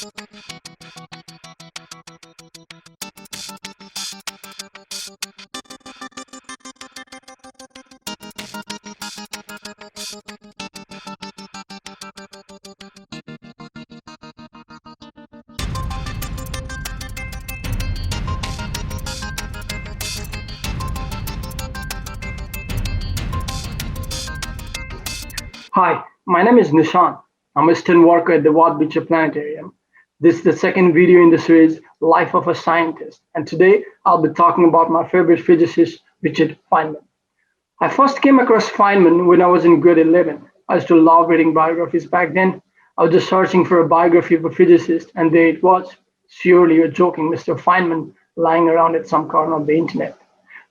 Hi, my name is Nishan. I'm a student worker at the Watt Beach Planetarium. This is the second video in the series, Life of a Scientist, and today I'll be talking about my favorite physicist, Richard Feynman. I first came across Feynman when I was in grade 11. I used to love reading biographies back then. I was just searching for a biography of a physicist, and there it was. Surely a joking Mr. Feynman lying around at some corner of the internet.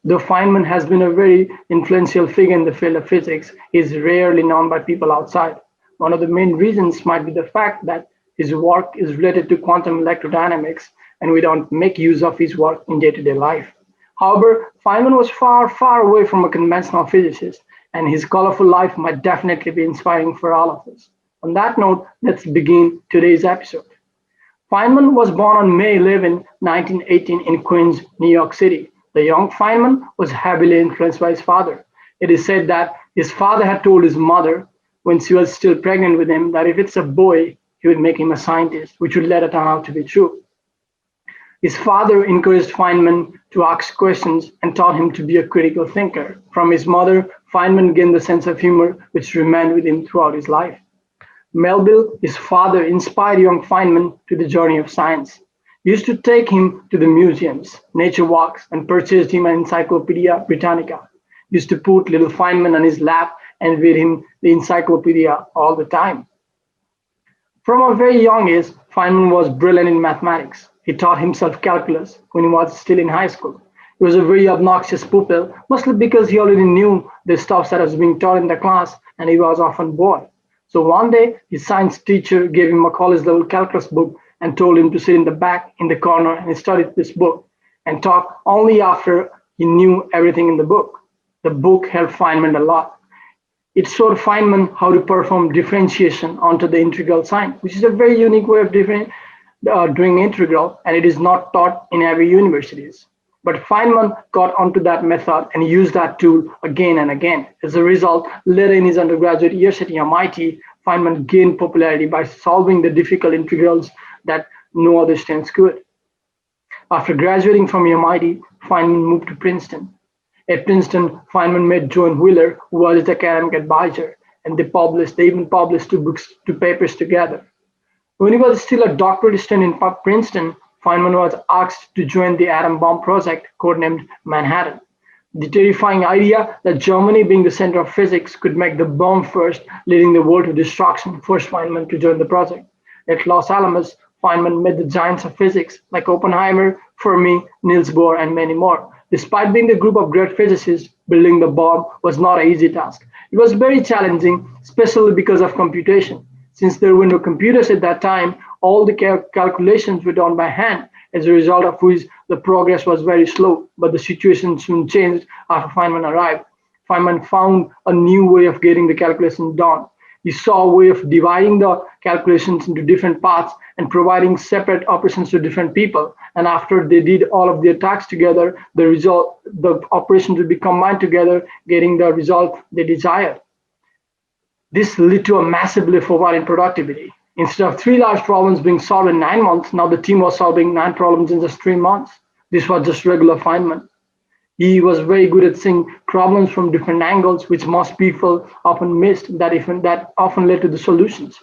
Though Feynman has been a very influential figure in the field of physics, he is rarely known by people outside. One of the main reasons might be the fact that his work is related to quantum electrodynamics, and we don't make use of his work in day-to-day life. However, Feynman was far, far away from a conventional physicist, and his colorful life might definitely be inspiring for all of us. On that note, let's begin today's episode. Feynman was born on May 11, 1918 in Queens, New York City. The young Feynman was heavily influenced by his father. It is said that his father had told his mother, when she was still pregnant with him, that if it's a boy, he would make him a scientist, which would later turn out to be true. His father encouraged Feynman to ask questions and taught him to be a critical thinker. From his mother, Feynman gained the sense of humor which remained with him throughout his life. Melville, his father, inspired young Feynman to the journey of science. He used to take him to the museums, nature walks, and purchased him an Encyclopedia Britannica. He used to put little Feynman on his lap and read him the encyclopedia all the time. From a very young age, Feynman was brilliant in mathematics. He taught himself calculus when he was still in high school. He was a very obnoxious pupil, mostly because he already knew the stuff that was being taught in the class and he was often bored. So one day, his science teacher gave him a college level calculus book and told him to sit in the back in the corner and study this book and talk only after he knew everything in the book. The book helped Feynman a lot. It showed Feynman how to perform differentiation onto the integral sign, which is a very unique way of doing integral, and it is not taught in every universities. But Feynman got onto that method and used that tool again and again. As a result, later in his undergraduate years at MIT, Feynman gained popularity by solving the difficult integrals that no other students could. After graduating from MIT, Feynman moved to Princeton. At Princeton, Feynman met John Wheeler, who was his academic advisor, and they even published two papers together. When he was still a doctoral student in Princeton, Feynman was asked to join the atom bomb project, codenamed Manhattan. The terrifying idea that Germany, being the center of physics, could make the bomb first, leading the world to destruction, forced Feynman to join the project. At Los Alamos, Feynman met the giants of physics like Oppenheimer, Fermi, Niels Bohr, and many more. Despite being a group of great physicists, building the bomb was not an easy task. It was very challenging, especially because of computation. Since there were no computers at that time, all the calculations were done by hand, as a result of which the progress was very slow. But the situation soon changed after Feynman arrived. Feynman found a new way of getting the calculations done. He saw a way of dividing the calculations into different parts and providing separate operations to different people. And after they did all of their tasks together, the operations would be combined together, getting the result they desired. This led to a massive leap forward in productivity. Instead of 3 large problems being solved in 9 months, now the team was solving 9 problems in just 3 months. This was just regular Feynman. He was very good at seeing problems from different angles, which most people often missed, that often led to the solutions.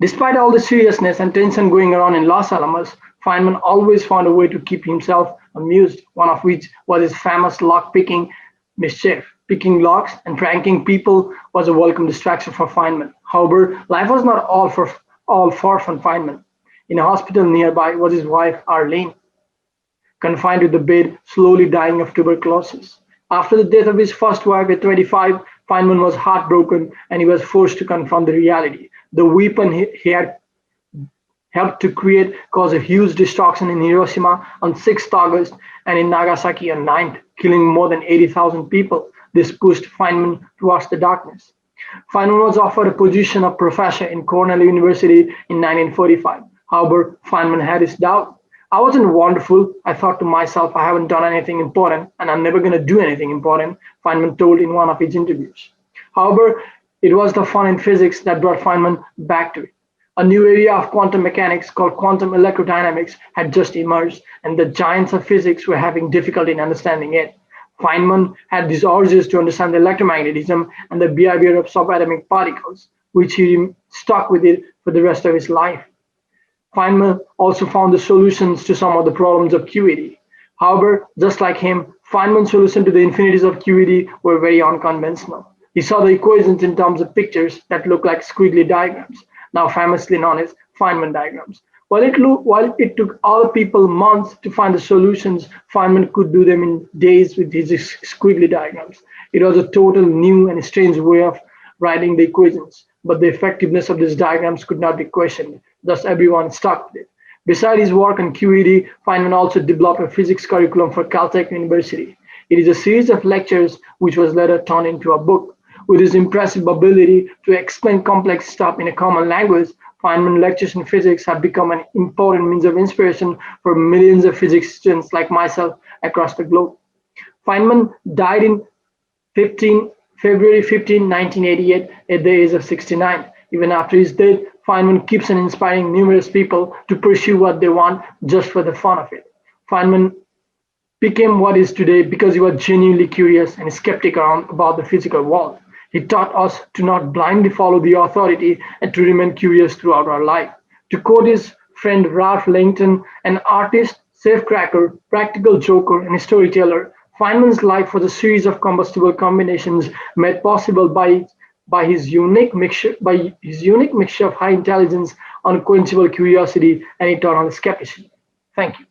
Despite all the seriousness and tension going around in Los Alamos, Feynman always found a way to keep himself amused, one of which was his famous lock-picking mischief. Picking locks and pranking people was a welcome distraction for Feynman. However, life was not all far from Feynman. In a hospital nearby was his wife, Arlene, confined to the bed, slowly dying of tuberculosis. After the death of his first wife at 25, Feynman was heartbroken and he was forced to confront the reality. The weapon he had helped to create caused a huge destruction in Hiroshima on 6th August and in Nagasaki on 9th, killing more than 80,000 people. This pushed Feynman towards the darkness. Feynman was offered a position of professor in Cornell University in 1945. However, Feynman had his doubt. I wasn't wonderful. I thought to myself, I haven't done anything important and I'm never going to do anything important, Feynman told in one of his interviews. However, it was the fun in physics that brought Feynman back to it. A new area of quantum mechanics called quantum electrodynamics had just emerged, and the giants of physics were having difficulty in understanding it. Feynman had these urges to understand the electromagnetism and the behavior of subatomic particles, which he stuck with it for the rest of his life. Feynman also found the solutions to some of the problems of QED. However, just like him, Feynman's solution to the infinities of QED were very unconventional. He saw the equations in terms of pictures that look like squiggly diagrams, now famously known as Feynman diagrams. While it took other people months to find the solutions, Feynman could do them in days with his squiggly diagrams. It was a total new and strange way of writing the equations, but the effectiveness of these diagrams could not be questioned, thus everyone stuck with it. Besides his work on QED, Feynman also developed a physics curriculum for Caltech University. It is a series of lectures which was later turned into a book. With his impressive ability to explain complex stuff in a common language, Feynman lectures in physics have become an important means of inspiration for millions of physics students like myself across the globe. Feynman died in 15, February 15, 1988 at the age of 69. Even after his death, Feynman keeps on inspiring numerous people to pursue what they want just for the fun of it. Feynman became what is today because he was genuinely curious and skeptical about the physical world. He taught us to not blindly follow the authority and to remain curious throughout our life. To quote his friend Ralph Langton, an artist, safecracker, practical joker, and storyteller, Feynman's life was a series of combustible combinations made possible by his unique mixture of high intelligence, unquenchable curiosity, and eternal skepticism. Thank you.